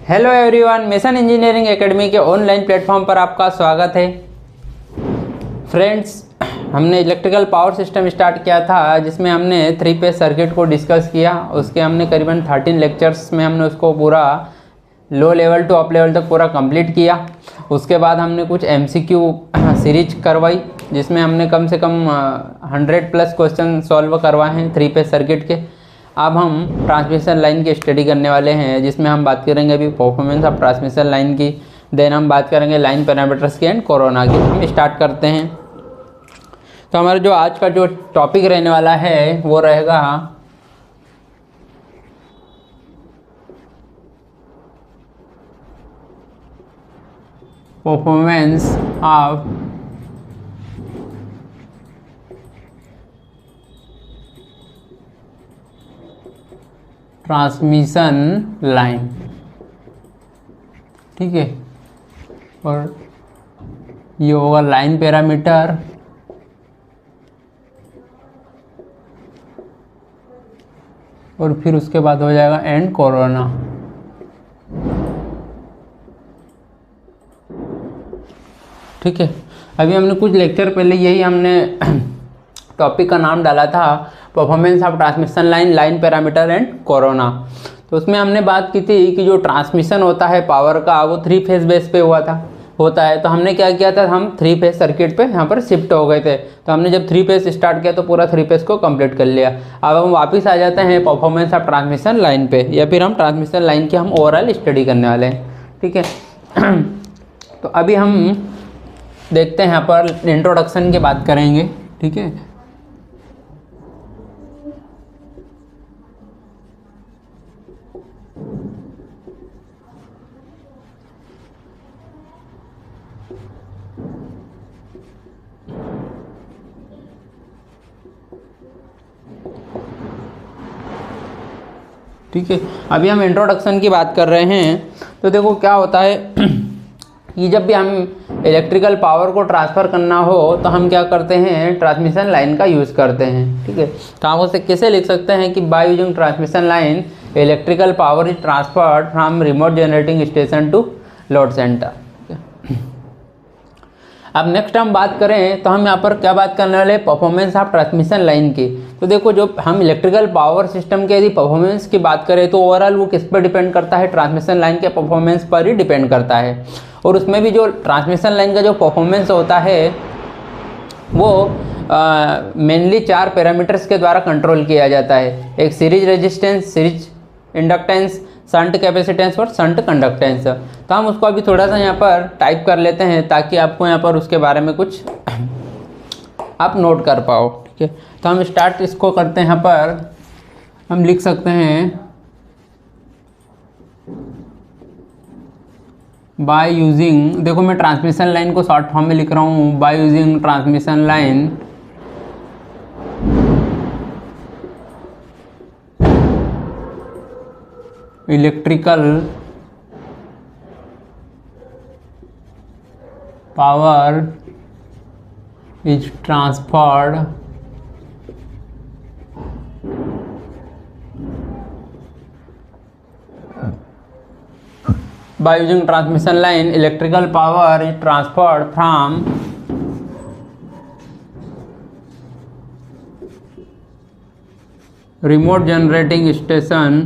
Hello everyone, mission engineering academy के online platform पर आपका स्वागत है। फ्रेंड्स, हमने इलेक्ट्रिकल पावर सिस्टम स्टार्ट किया था जिसमें हमने 3 फेज सर्किट को डिस्कस किया। उसके हमने करीबन 13 लेक्चर्स में हमने उसको पूरा low level to up level तक पूरा कंप्लीट किया। उसके बाद हमने कुछ MCQ सीरीज करवाई जिसमें हमने कम से कम 100+ क्वेश्चन सॉल्व करवाए हैं 3 फेज सर्किट के। अब हम ट्रांसमिशन लाइन की स्टडी करने वाले हैं जिसमें हम बात करेंगे अभी परफॉर्मेंस ऑफ ट्रांसमिशन लाइन की, देन हम बात करेंगे लाइन पैरामीटर्स की एंड कोरोना की। हम स्टार्ट करते हैं। तो हमारा जो आज का जो टॉपिक रहने वाला है वो रहेगा परफॉर्मेंस ऑफ ट्रांसमिशन लाइन। ठीक है, और ये होगा लाइन पैरामीटर, और फिर उसके बाद हो जाएगा एंड कोरोना। ठीक है, अभी हमने कुछ लेक्चर पहले यही हमने टॉपिक का नाम डाला था performance of transmission line, line parameter and corona. तो उसमें हमने बात की थी कि जो ट्रांसमिशन होता है पावर का वो 3 फेज बेस पे होता है। तो हमने क्या किया था, हम 3 फेज सर्किट पे यहाँ पर शिफ्ट हो गए थे। तो हमने जब 3 फेज स्टार्ट किया तो पूरा 3 फेज को कंप्लीट कर लिया। अब हम वापस आ जाते हैं परफॉर्मेंस ऑफ ट्रांसमिशन लाइन पे, या फिर हम ट्रांसमिशन लाइन की हम ओवरऑल स्टडी करने वाले हैं। ठीक है, तो अभी हम देखते हैं यहाँ पर इंट्रोडक्शन की बात करेंगे। ठीक है, ठीक है, अभी हम इंट्रोडक्शन की बात कर रहे हैं। तो देखो क्या होता है कि जब भी हम इलेक्ट्रिकल पावर को ट्रांसफ़र करना हो तो हम क्या करते हैं, ट्रांसमिशन लाइन का यूज़ करते हैं। ठीक है, तो आप उसे कैसे लिख सकते हैं कि by using transmission line electrical power is transferred from remote generating station to load centre. अब नेक्स्ट हम बात करें तो हम यहाँ पर क्या बात करने वाले, परफॉर्मेंस ऑफ ट्रांसमिशन लाइन की। तो देखो, जो हम इलेक्ट्रिकल पावर सिस्टम के यदि परफॉर्मेंस की बात करें तो ओवरऑल वो किस पर डिपेंड करता है, ट्रांसमिशन लाइन के परफॉर्मेंस पर ही डिपेंड करता है। और उसमें भी जो ट्रांसमिशन लाइन का जो परफॉर्मेंस होता है वो मेनली 4 पैरामीटर्स के द्वारा कंट्रोल किया जाता है। एक series resistance, series inductance, shunt capacitance और शंट कंडक्टेंस। तो हम उसको अभी थोड़ा सा यहाँ पर टाइप कर लेते हैं ताकि आपको यहाँ पर उसके बारे में कुछ आप नोट कर पाओ। ठीक है, तो हम स्टार्ट इसको करते हैं। यहाँ पर हम लिख सकते हैं बाय यूजिंग, देखो मैं ट्रांसमिशन लाइन को शॉर्ट फॉर्म में लिख रहा हूँ, bye using transmission line electrical power is transferred by using transmission line electrical power is transferred from remote generating station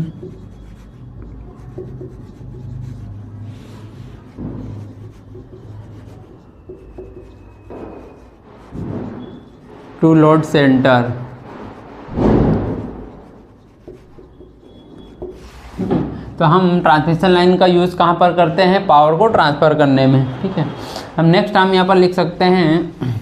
to load center। तो हम ट्रांसमिशन लाइन का यूज़ कहाँ पर करते हैं, पावर को ट्रांसफ़र करने में। ठीक है, हम नेक्स्ट हम यहाँ पर लिख सकते हैं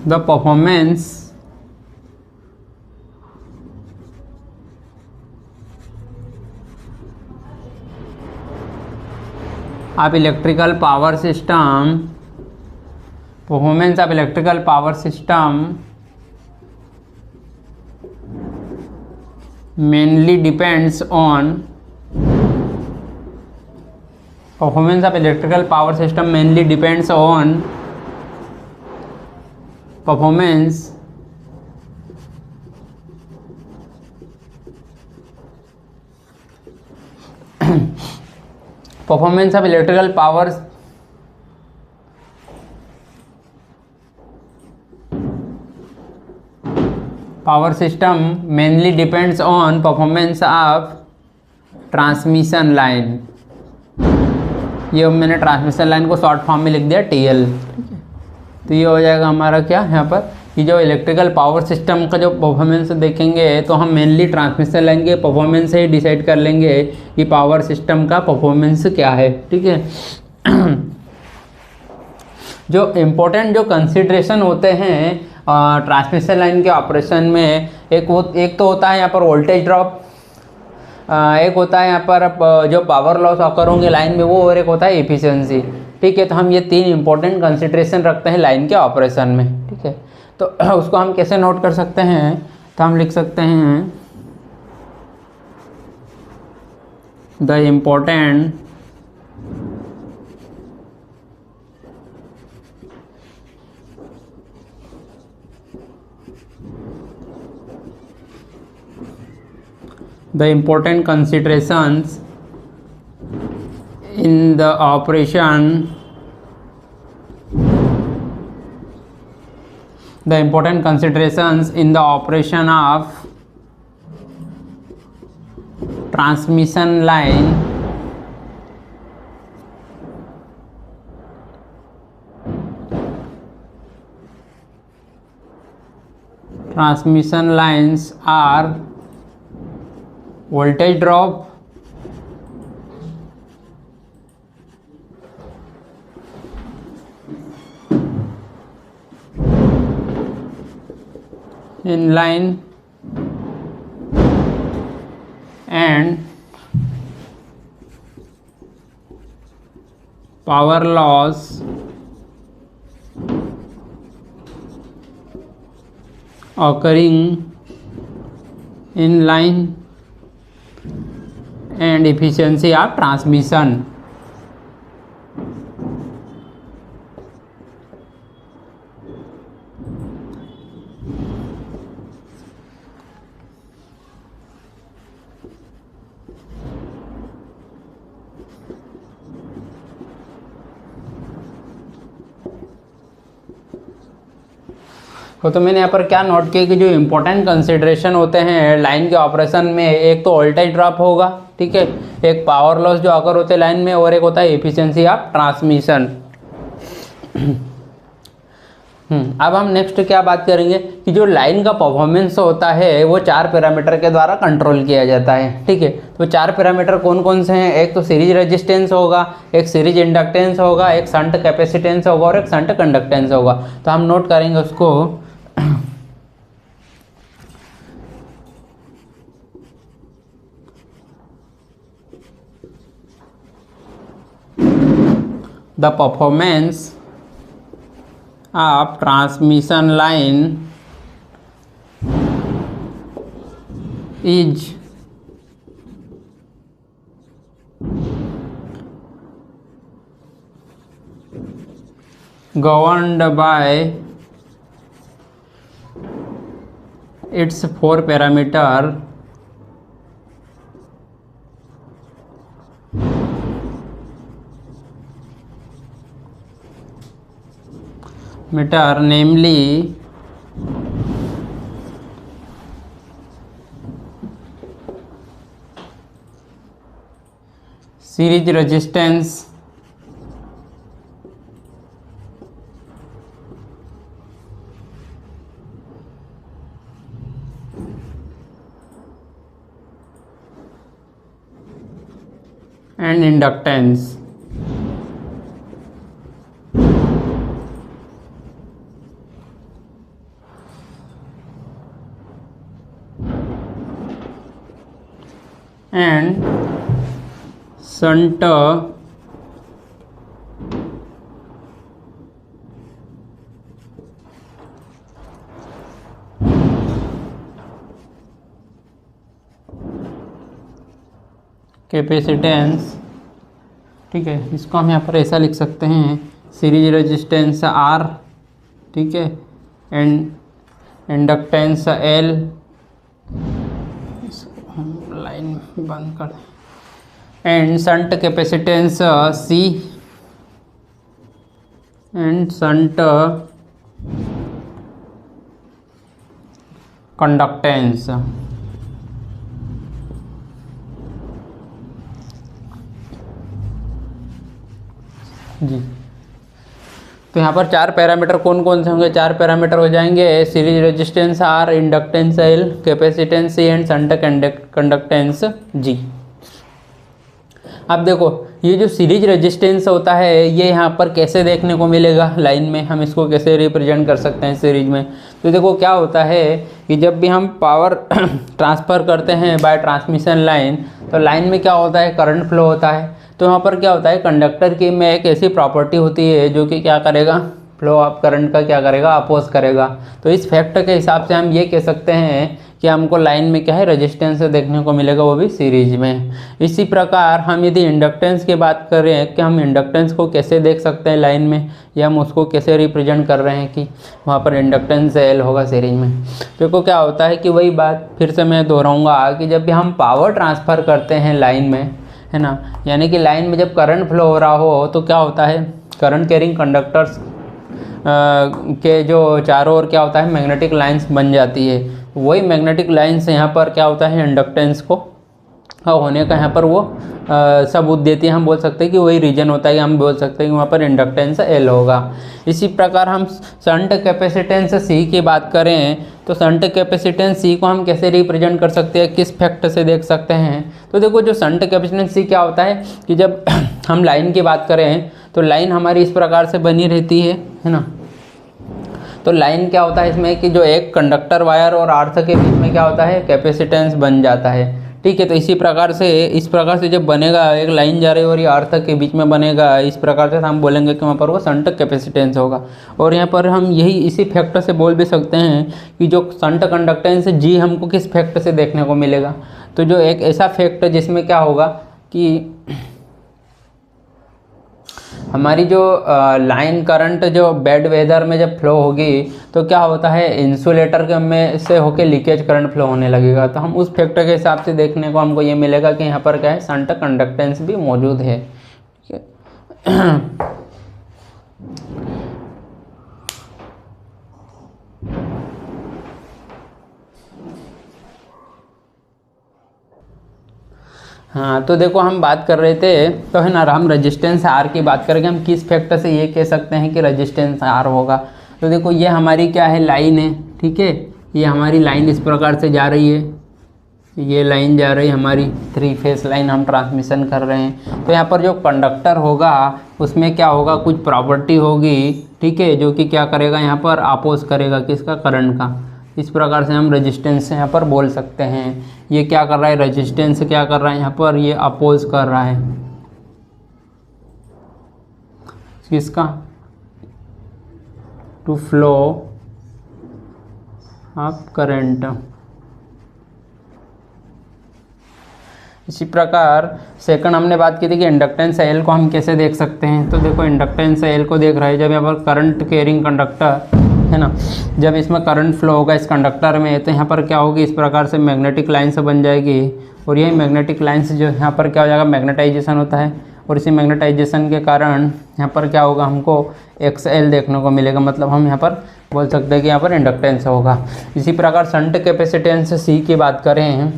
the performance of electrical power system, performance of electrical power system mainly depends on performance of electrical power system mainly depends on performance performance of electrical power system mainly depends on performance of transmission line. ये मैंने transmission line को short form में लिख दिया TL। तो ये हो जाएगा हमारा क्या यहाँ पर कि जो इलेक्ट्रिकल पावर सिस्टम का जो परफॉर्मेंस देखेंगे तो हम मेनली ट्रांसमिशन लाइन के परफॉर्मेंस से ही डिसाइड कर लेंगे कि पावर सिस्टम का परफॉर्मेंस क्या है। ठीक है। जो इम्पोर्टेंट जो कंसिडरेशन होते हैं ट्रांसमिशन लाइन के ऑपरेशन में, एक तो होता है यहाँ पर वोल्टेज ड्रॉप, एक होता है यहाँ पर जो पावर लॉस ऑकर होंगे लाइन में वो, और एक होता है एफिशिएंसी। ठीक है। तो हम ये 3 इंपॉर्टेंट कंसिडरेशन रखते हैं लाइन के ऑपरेशन में। ठीक है। तो उसको हम कैसे नोट कर सकते हैं, तो हम लिख सकते हैं the important considerations in the operation of transmission line transmission lines are voltage drop, inline, and power loss occurring in line and efficiency of transmission। तो मैंने यहाँ पर क्या नोट किया कि जो इम्पोर्टेंट कंसिडरेशन होते हैं लाइन के ऑपरेशन में, एक तो वोल्टेज ड्रॉप होगा, ठीक है, एक पावर लॉस जो अगर होते हैं लाइन में, और एक होता है एफिशिएंसी ऑफ ट्रांसमिशन। अब हम नेक्स्ट क्या बात करेंगे कि जो लाइन का परफॉर्मेंस होता है वो 4 पैरामीटर के द्वारा कंट्रोल किया जाता है। ठीक है। तो 4 पैरामीटर कौन कौन से हैं, एक तो सीरीज रेजिस्टेंस होगा, एक सीरीज इंडक्टेंस होगा, एक शंट कैपेसिटेंस होगा और एक शंट कंडक्टेंस होगा। तो हम नोट करेंगे उसको। The performance of transmission line is governed by its 4 parameter meter, namely series resistance, and inductance। and shunt capacitance, ठीक है, इसको हम यहाँ पर ऐसा लिख सकते हैं, सीरीज रेजिस्टेंस R, ठीक है, एंड इंडक्टेंस L, लाइन बंद कर, and shunt capacitance C, and shunt conductance. जी, तो यहाँ पर चार पैरामीटर कौन कौन से होंगे? चार पैरामीटर हो जाएंगे, series resistance R, inductance L, capacitance C and shunt conductance G। अब देखो ये जो सीरीज रेजिस्टेंस होता है ये यहाँ पर कैसे देखने को मिलेगा लाइन में, हम इसको कैसे रिप्रेजेंट कर सकते हैं सीरीज में? तो देखो क्या होता है कि जब भी हम पावर ट्रांसफ़र करते हैं बाय ट्रांसमिशन लाइन, तो लाइन में क्या होता है, करंट फ्लो होता है। तो यहाँ पर क्या होता है, कंडक्टर की में एक ऐसी प्रॉपर्टी होती है जो कि क्या करेगा, फ्लो ऑफ करंट का क्या करेगा, अपोज करेगा। तो इस फैक्ट के हिसाब से हम ये कह सकते हैं कि हमको लाइन में क्या है, रेजिस्टेंस देखने को मिलेगा, वो भी सीरीज में। इसी प्रकार हम यदि इंडक्टेंस की बात करें कि हम इंडक्टेंस को कैसे देख सकते हैं लाइन में, या हम उसको कैसे रिप्रेजेंट कर रहे हैं कि वहाँ पर इंडक्टेंस L होगा सीरीज में। देखो क्या होता है कि वही बात फिर से मैं दोहराऊँगा कि जब भी हम पावर ट्रांसफ़र करते हैं लाइन में, है ना, यानी कि लाइन में जब करंट फ्लो हो रहा हो तो क्या होता है, करंट कैरिंग कंडक्टर्स के जो चारों ओर क्या होता है, मैग्नेटिक लाइंस बन जाती है। वही मैग्नेटिक लाइंस यहाँ पर क्या होता है, इंडक्टेंस को होने का यहाँ पर वो सबूत देती है। हम बोल सकते हैं कि वही रीजन होता है, कि हम बोल सकते हैं कि वहाँ पर इंडक्टेंस L होगा। इसी प्रकार हम शंट कैपेसिटेंस C की बात करें तो शंट कैपेसिटेंस C को हम कैसे रिप्रेजेंट कर सकते हैं, किस फैक्ट से देख सकते हैं? तो देखो जो शंट कैपेसिटेंस C क्या होता है कि जब हम लाइन की बात करें तो लाइन हमारी इस प्रकार से बनी रहती है ना। तो लाइन क्या होता है इसमें कि जो एक कंडक्टर वायर और अर्थ के बीच में क्या होता है, कैपेसिटेंस बन जाता है, ठीक है। तो इसी प्रकार से इस प्रकार से जब बनेगा, एक लाइन जा रही है और ये अर्थ के बीच में बनेगा, इस प्रकार से हम बोलेंगे कि वहाँ पर वो शंट कैपेसिटेंस होगा। और यहाँ पर हम यही इसी फैक्टर से बोल भी सकते हैं कि जो शंट कंडक्टेंस G हमको किस फैक्ट से देखने को मिलेगा। तो जो एक ऐसा फैक्ट जिसमें क्या होगा कि हमारी जो लाइन करंट जो बैड वेदर में जब फ्लो होगी तो क्या होता है, इंसुलेटर के में से होके लीकेज करंट फ्लो होने लगेगा। तो हम उस फैक्टर के हिसाब से देखने को हमको ये मिलेगा कि यहाँ पर क्या है, शंट कंडक्टेंस भी मौजूद है, ठीक है। हाँ, तो देखो हम बात कर रहे थे तो है ना, हम रेजिस्टेंस R की बात करेंगे, हम किस फैक्टर से ये कह सकते हैं कि रेजिस्टेंस R होगा। तो देखो ये हमारी क्या है, लाइन है, ठीक है। ये हमारी लाइन इस प्रकार से जा रही है, ये लाइन जा रही है हमारी 3 फेस लाइन, हम ट्रांसमिशन कर रहे हैं। तो यहाँ पर जो कंडक्टर होगा उसमें क्या होगा, कुछ प्रॉपर्टी होगी, ठीक है, जो कि क्या करेगा, यहाँ पर अपोज करेगा किसका, करंट का। इस प्रकार से हम रेजिस्टेंस यहाँ पर बोल सकते हैं। ये क्या कर रहा है, रेजिस्टेंस क्या कर रहा है यहाँ पर, ये अपोज कर रहा है किसका, टू फ्लो ऑफ करंट। इसी प्रकार सेकंड हमने बात की थी कि इंडक्टेंस L को हम कैसे देख सकते हैं। तो देखो इंडक्टेंस L को देख रहे हैं, जब यहाँ पर करंट कैरिंग कंडक्टर है ना, जब इसमें करंट फ्लो होगा इस कंडक्टर में, तो यहाँ पर क्या होगी, इस प्रकार से मैग्नेटिक लाइन से बन जाएगी। और यही मैग्नेटिक लाइन से जो यहाँ पर क्या हो जाएगा, मैग्नेटाइजेशन होता है। और इसी मैग्नेटाइजेशन के कारण यहाँ पर क्या होगा, हमको XL देखने को मिलेगा। मतलब हम यहाँ पर बोल सकते हैं कि यहाँ पर इंडक्टेंस होगा। इसी प्रकार शंट कैपेसिटेंस C की बात करें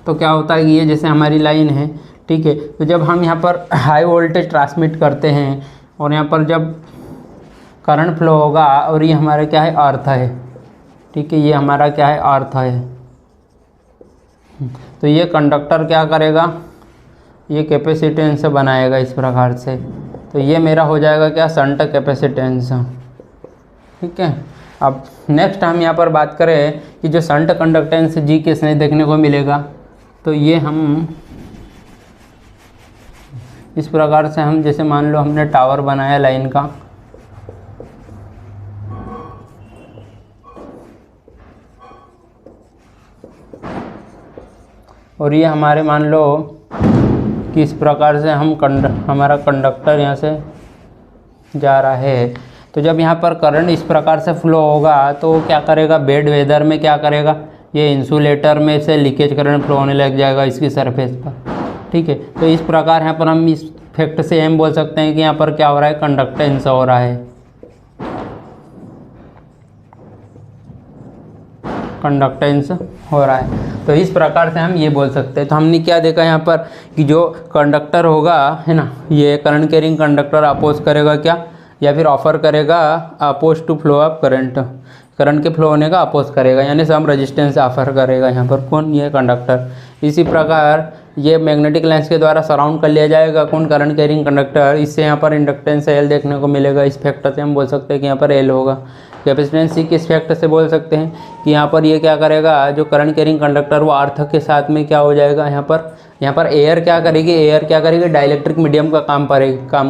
तो क्या होता है कि ये जैसे हमारी लाइन है, ठीक है। तो जब हम यहाँ पर हाई वोल्टेज ट्रांसमिट करते हैं और यहाँ पर जब करंट फ्लो होगा, और ये हमारा क्या है, अर्थ है, ठीक है, ये हमारा क्या है, अर्थ है। तो ये कंडक्टर क्या करेगा, ये कैपेसिटेंस बनाएगा इस प्रकार से। तो ये मेरा हो जाएगा क्या, शंट कैपेसिटेंस, ठीक है। अब नेक्स्ट हम यहाँ पर बात करें कि जो शंट कंडक्टेंस G किसने देखने को मिलेगा। तो ये हम इस प्रकार से, हम जैसे मान लो हमने टावर बनाया लाइन का, और ये हमारे मान लो कि इस प्रकार से हमारा कंडक्टर यहाँ से जा रहा है। तो जब यहाँ पर करंट इस प्रकार से फ्लो होगा तो क्या करेगा, बेड वेदर में क्या करेगा, ये इंसुलेटर में से लीकेज करंट फ्लो होने लग जाएगा इसकी सरफेस पर। ठीक है, तो इस प्रकार यहाँ पर हम इस फैक्ट से हम बोल सकते हैं कि यहाँ पर क्या हो रहा है, कंडक्टेंस हो रहा है, कंडक्टेंस हो रहा है। तो इस प्रकार से हम ये बोल सकते हैं। तो हमने क्या देखा यहाँ पर कि जो कंडक्टर होगा है ना, ये करंट कैरिंग कंडक्टर अपोज करेगा क्या, या फिर ऑफर करेगा oppose to flow of current, current के फ्लो होने का अपोज करेगा, यानी सम रेजिस्टेंस ऑफर करेगा यहाँ पर कौन, ये कंडक्टर। इसी प्रकार ये मैग्नेटिक लेंस के द्वारा सराउंड कर लिया जाएगा कौन, करंट कैरिंग कंडक्टर। इससे यहाँ पर इंडक्टेंस एल देखने को मिलेगा। इस फैक्टर से हम बोल सकते हैं कि यहाँ पर एल होगा। कैपेसिटेंस सी किस फैक्टर से बोल सकते हैं कि यहाँ पर ये क्या करेगा, जो करंट कैरिंग कंडक्टर वो अर्थ के साथ में क्या हो जाएगा, यहाँ पर एयर क्या करेगी, डाइलेक्ट्रिक मीडियम का काम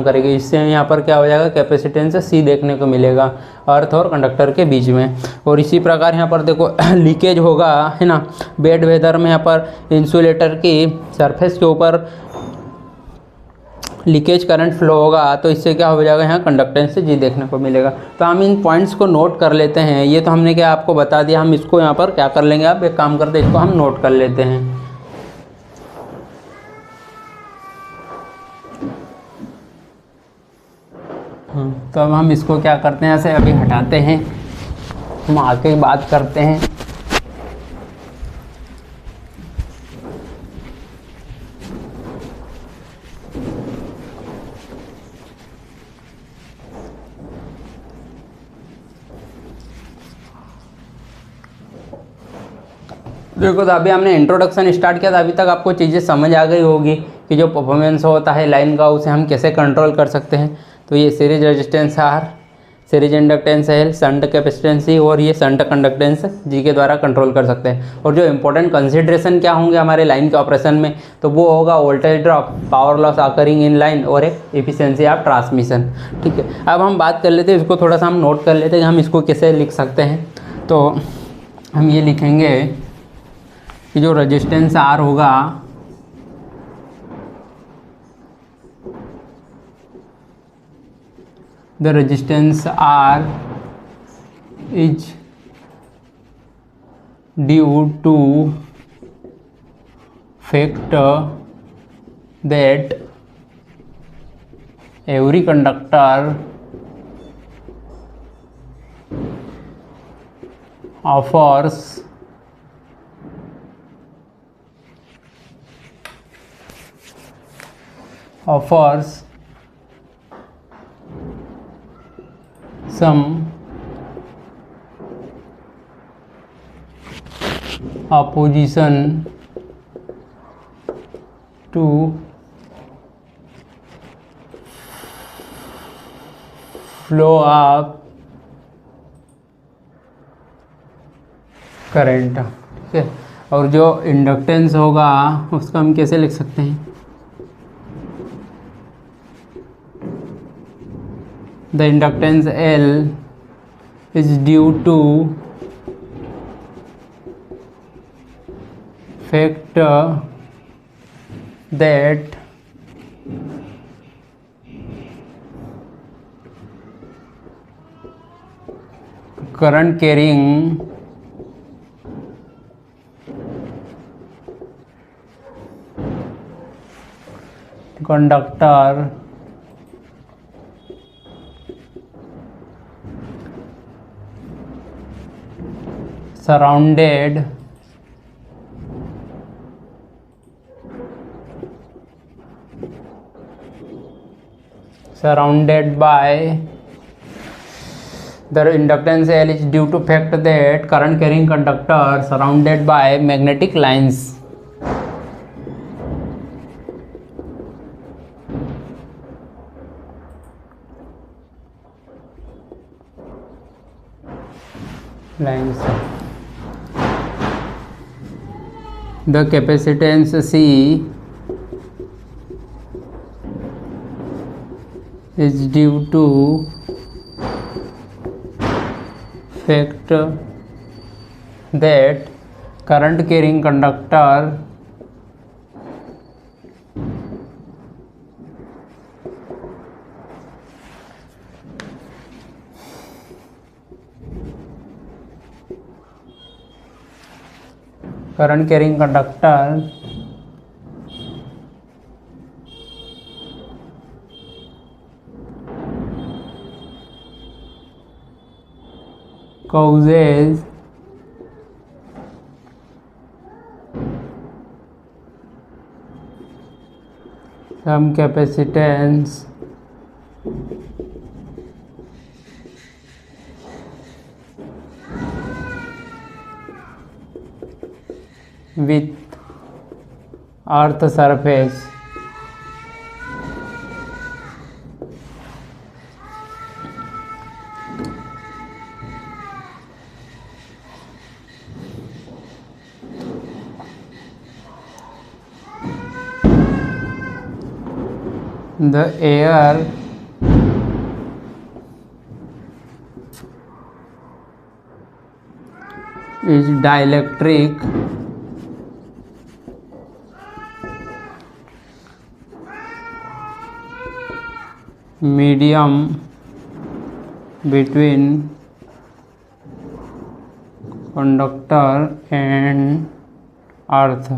करेगी। इससे यहाँ पर क्या हो जाएगा, कैपेसिटेंस सी देखने को मिलेगा अर्थ और कंडक्टर के बीच में। और इसी प्रकार यहाँ पर देखो लीकेज होगा है ना, बेड वेदर में यहाँ पर इंसुलेटर की सरफेस के ऊपर लीकेज करंट फ्लो होगा, तो इससे क्या हो जाएगा, यहाँ कंडक्टेंस जी देखने को मिलेगा। तो हम इन पॉइंट्स को नोट कर लेते हैं। ये तो हमने क्या आपको बता दिया, हम इसको यहाँ पर क्या कर लेंगे, आप एक काम करते हैं, इसको हम नोट कर लेते हैं। तो अब हम इसको क्या करते हैं, ऐसे अभी हटाते हैं, हम आगे बात करते हैं। देखो, तो अभी हमने इंट्रोडक्शन स्टार्ट किया था, अभी तक आपको चीज़ें समझ आ गई होगी कि जो परफॉर्मेंस होता है लाइन का उसे हम कैसे कंट्रोल कर सकते हैं। तो ये series resistance R, series inductance L, shunt capacitance C और ये शंट कंडक्टेंस जी के द्वारा कंट्रोल कर सकते हैं। और जो इंपॉर्टेंट कंसिडरेशन क्या होंगे हमारे लाइन के ऑपरेशन में, तो वो होगा voltage drop, power loss occurring in line और एक एफिशिएंसी ऑफ ट्रांसमिशन। ठीक है, अब हम बात कर लेते हैं, इसको थोड़ा सा हम नोट कर लेते हैं कि हम इसको कैसे लिख सकते हैं। तो हम ये लिखेंगे कि जो रेजिस्टेंस आर होगा the resistance R is due to fact that every conductor offers some opposition to flow of current. ठीक है, और जो इंडक्टेंस होगा उसका हम कैसे लिख सकते हैं, the inductance L is due to fact that current carrying conductor surrounded by the inductance L is due to fact that current carrying conductor surrounded by magnetic lines the capacitance C is due to fact that current carrying conductor current carrying conductor causes some capacitance with earth surface. The air is dielectric medium between conductor and earth.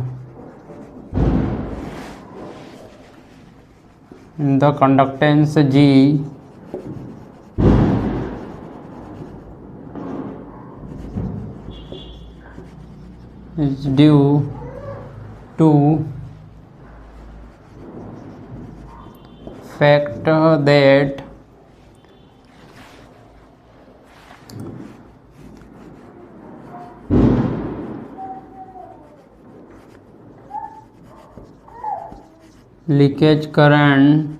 The conductance G is due to fact that leakage current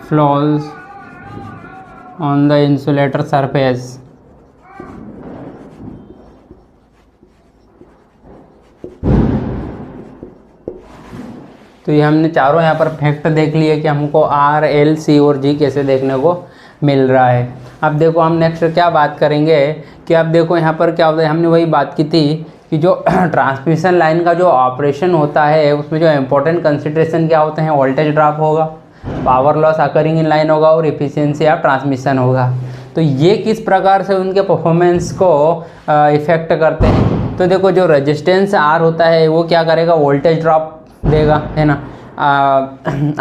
flows on the insulator surface. तो ये हमने चारों यहाँ पर fact देख लिए कि हमको आर, एल, सी और जी कैसे देखने को मिल रहा है। अब देखो हम नेक्स्ट क्या बात करेंगे कि अब देखो यहाँ पर क्या होता है, हमने वही बात की थी कि जो ट्रांसमिशन लाइन का जो ऑपरेशन होता है उसमें जो इम्पोर्टेंट कंसिडरेशन क्या होते हैं, वोल्टेज ड्रॉप होगा, power loss occurring in line होगा और एफिशिएंसी ऑफ ट्रांसमिशन होगा। तो ये किस प्रकार से उनके परफॉर्मेंस को इफेक्ट करते हैं। तो देखो जो रेजिस्टेंस आर होता है वो क्या करेगा, वोल्टेज ड्रॉप देगा, है ना,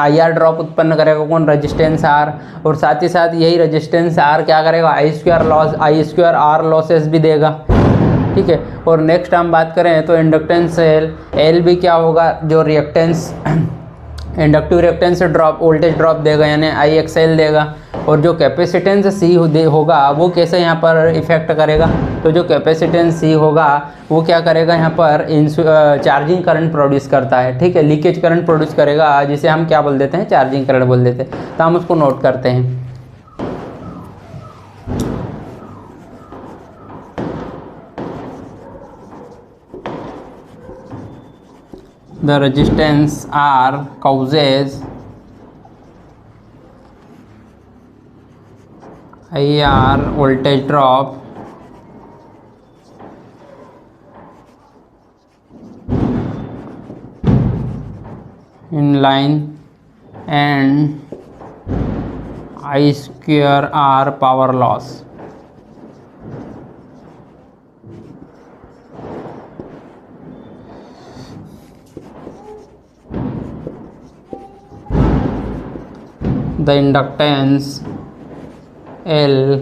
आई आर ड्रॉप उत्पन्न करेगा कौन, रेजिस्टेंस आर, और साथ ही साथ यही रेजिस्टेंस आर क्या करेगा, आई स्क्वायर आर लॉसेस भी देगा। ठीक है, और नेक्स्ट हम बात करें तो इंडक्टेंस एल भी क्या होगा, जो reactance inductive reactance drop voltage drop देगा यानी आई एक्स एल देगा। और जो कैपेसिटेंस सी होगा वो कैसे यहाँ पर इफेक्ट करेगा, तो जो कैपेसिटेंस सी होगा वो क्या करेगा, यहाँ पर चार्जिंग करंट प्रोड्यूस करता है। ठीक है, लीकेज करंट प्रोड्यूस करेगा जिसे हम क्या बोल देते हैं, चार्जिंग करंट बोल देते हैं। तो हम उसको नोट करते हैं। The resistance R causes IR voltage drop in line and I square R power loss. The inductance L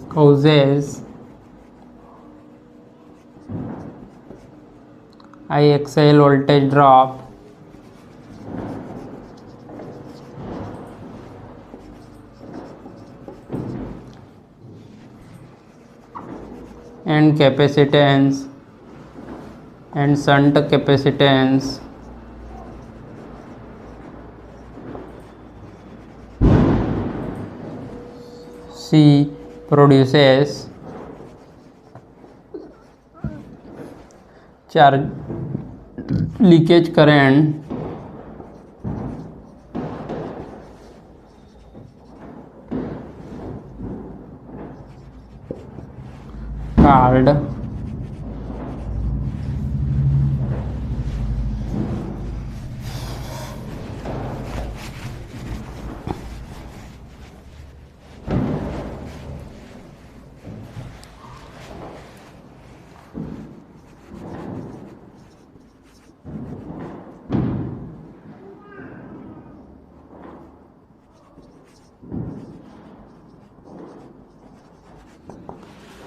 causes IXL voltage drop and capacitance and shunt capacitance C produces charge leakage current called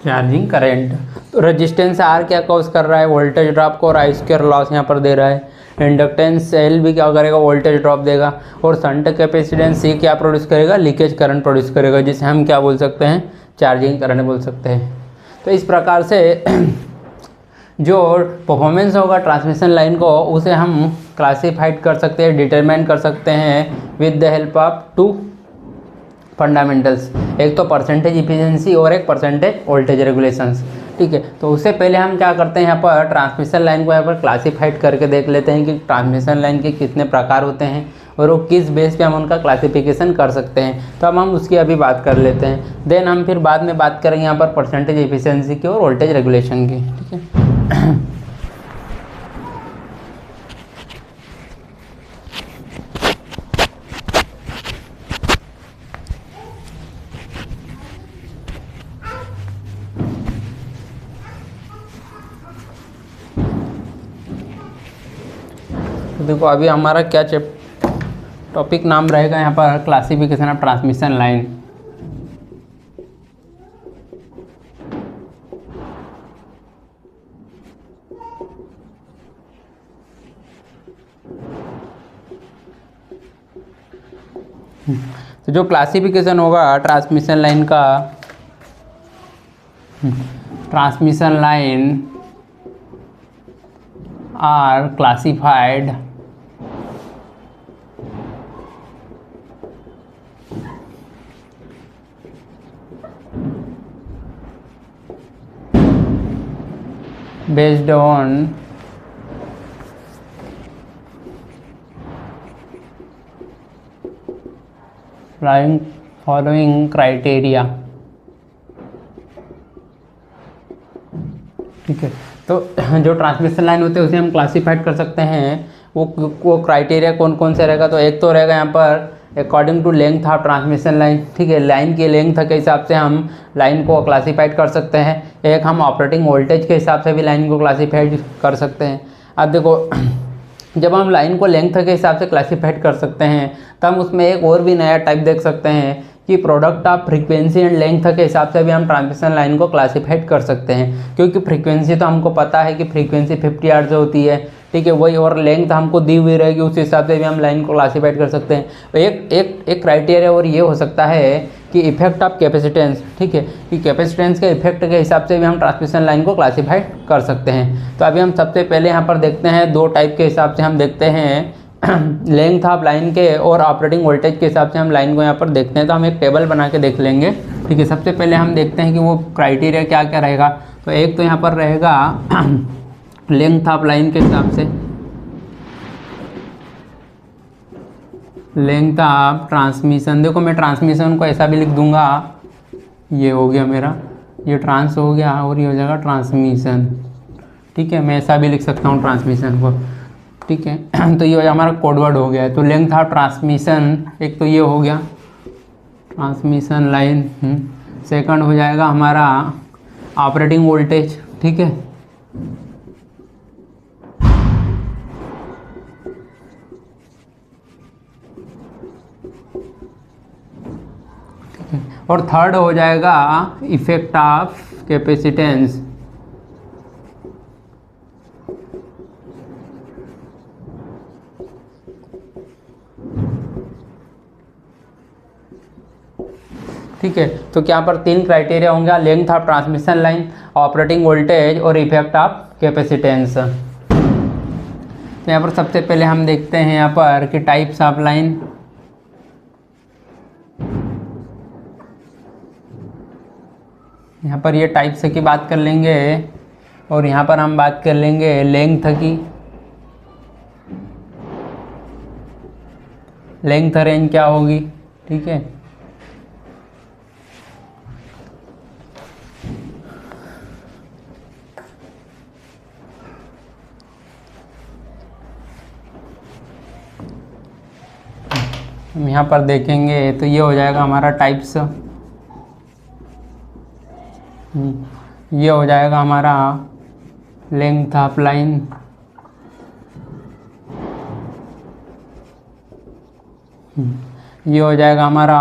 charging current. तो resistance R क्या cause कर रहा है, voltage drop को, और आई square loss यहाँ पर दे रहा है। इंडक्टेंस एल भी क्या करेगा, वोल्टेज ड्रॉप देगा। और शंट कैपेसिटेंस सी क्या प्रोड्यूस करेगा, लीकेज करंट प्रोड्यूस करेगा, जिसे हम क्या बोल सकते हैं, चार्जिंग करंट बोल सकते हैं। तो इस प्रकार से जो परफॉर्मेंस होगा ट्रांसमिशन लाइन को, उसे हम क्लासीफाइड कर सकते हैं, डिटरमाइन कर सकते हैं with the help of two fundamentals, एक तो परसेंटेज इफिशिएंसी और एक परसेंटेज वोल्टेज रेगुलेशंस। ठीक है, तो उससे पहले हम क्या करते हैं, यहाँ पर ट्रांसमिशन लाइन को यहाँ पर क्लासीफाइड करके देख लेते हैं कि ट्रांसमिशन लाइन के कितने प्रकार होते हैं और वो किस बेस पे हम उनका क्लासिफिकेशन कर सकते हैं। तो अब हम उसकी अभी बात कर लेते हैं, देन हम फिर बाद में बात करेंगे यहाँ पर परसेंटेज इफिशिएंसी की और वोल्टेज रेगुलेशन की। ठीक है, तो देखो अभी हमारा क्या टॉपिक नाम रहेगा यहाँ पर, क्लासिफिकेशन ऑफ ट्रांसमिशन लाइन। तो जो क्लासिफिकेशन होगा ट्रांसमिशन लाइन का, transmission line are classified based on following criteria। ठीक है, तो जो ट्रांसमिशन लाइन होते हैं उसे हम क्लासिफाइड कर सकते हैं। वो क्राइटेरिया कौन कौन से रहेगा, तो एक तो रहेगा यहाँ पर according to length of transmission line. ठीक है, लाइन की लेंथ के हिसाब से हम लाइन को क्लासिफाइड कर सकते हैं। एक हम ऑपरेटिंग वोल्टेज के हिसाब से भी लाइन को क्लासिफाइड कर सकते हैं। अब देखो जब हम लाइन को लेंथ के हिसाब से क्लासिफाइड कर सकते हैं, तो हम उसमें एक और भी नया टाइप देख सकते हैं कि product of frequency and length के हिसाब से भी हम ट्रांसमिशन लाइन को क्लासिफाइड कर सकते हैं। क्योंकि फ्रीक्वेंसी तो हमको पता है कि फ्रीक्वेंसी 50 हर्ट्ज होती है। ठीक है, वही, और लेंथ हमको दी हुई रहेगी, उस हिसाब से भी हम लाइन को क्लासिफाइड कर सकते हैं। तो एक क्राइटेरिया और ये हो सकता है कि इफेक्ट ऑफ कैपेसिटेंस। ठीक है, कि कैपेसिटेंस के इफेक्ट के हिसाब से भी हम ट्रांसमिशन लाइन को क्लासिफाइड कर सकते हैं। तो अभी हम सबसे पहले यहाँ पर देखते हैं, दो टाइप के हिसाब से हम देखते हैं, लेंथ ऑफ लाइन के और ऑपरेटिंग वोल्टेज के हिसाब से हम लाइन को यहाँ पर देखते हैं। तो हम एक टेबल बना के देख लेंगे। ठीक है, सबसे पहले हम देखते हैं कि वो क्राइटेरिया क्या क्या रहेगा। तो एक तो यहाँ पर रहेगा लेंथ ऑफ लाइन के हिसाब से, लेंथ ऑफ ट्रांसमिशन। देखो मैं ट्रांसमिशन को ऐसा भी लिख दूंगा, ये हो गया मेरा, ये ट्रांस हो गया और ये हो जाएगा ट्रांसमिशन। ठीक है, मैं ऐसा भी लिख सकता हूँ ट्रांसमिशन को। ठीक है, तो ये हमारा कोडवर्ड हो गया है। तो लेंथ ऑफ ट्रांसमिशन एक तो ये हो गया ट्रांसमिशन लाइन। सेकंड हो जाएगा हमारा ऑपरेटिंग वोल्टेज। ठीक है, और थर्ड हो जाएगा इफेक्ट ऑफ कैपेसिटेंस। ठीक है, तो क्या पर तीन क्राइटेरिया होंगे, length of transmission line, operating voltage और इफेक्ट ऑफ कैपेसिटेंस। तो यहाँ पर सबसे पहले हम देखते हैं यहाँ पर कि टाइप्स ऑफ लाइन। यहाँ पर ये टाइप्स की बात कर लेंगे और यहाँ पर हम बात कर लेंगे लेंथ की। लेंथ रेंज क्या होगी। ठीक है, हम यहाँ पर देखेंगे तो ये हो जाएगा हमारा टाइप्स। ये हो जाएगा हमारा लेंथ ऑफ लाइन। ये हो जाएगा हमारा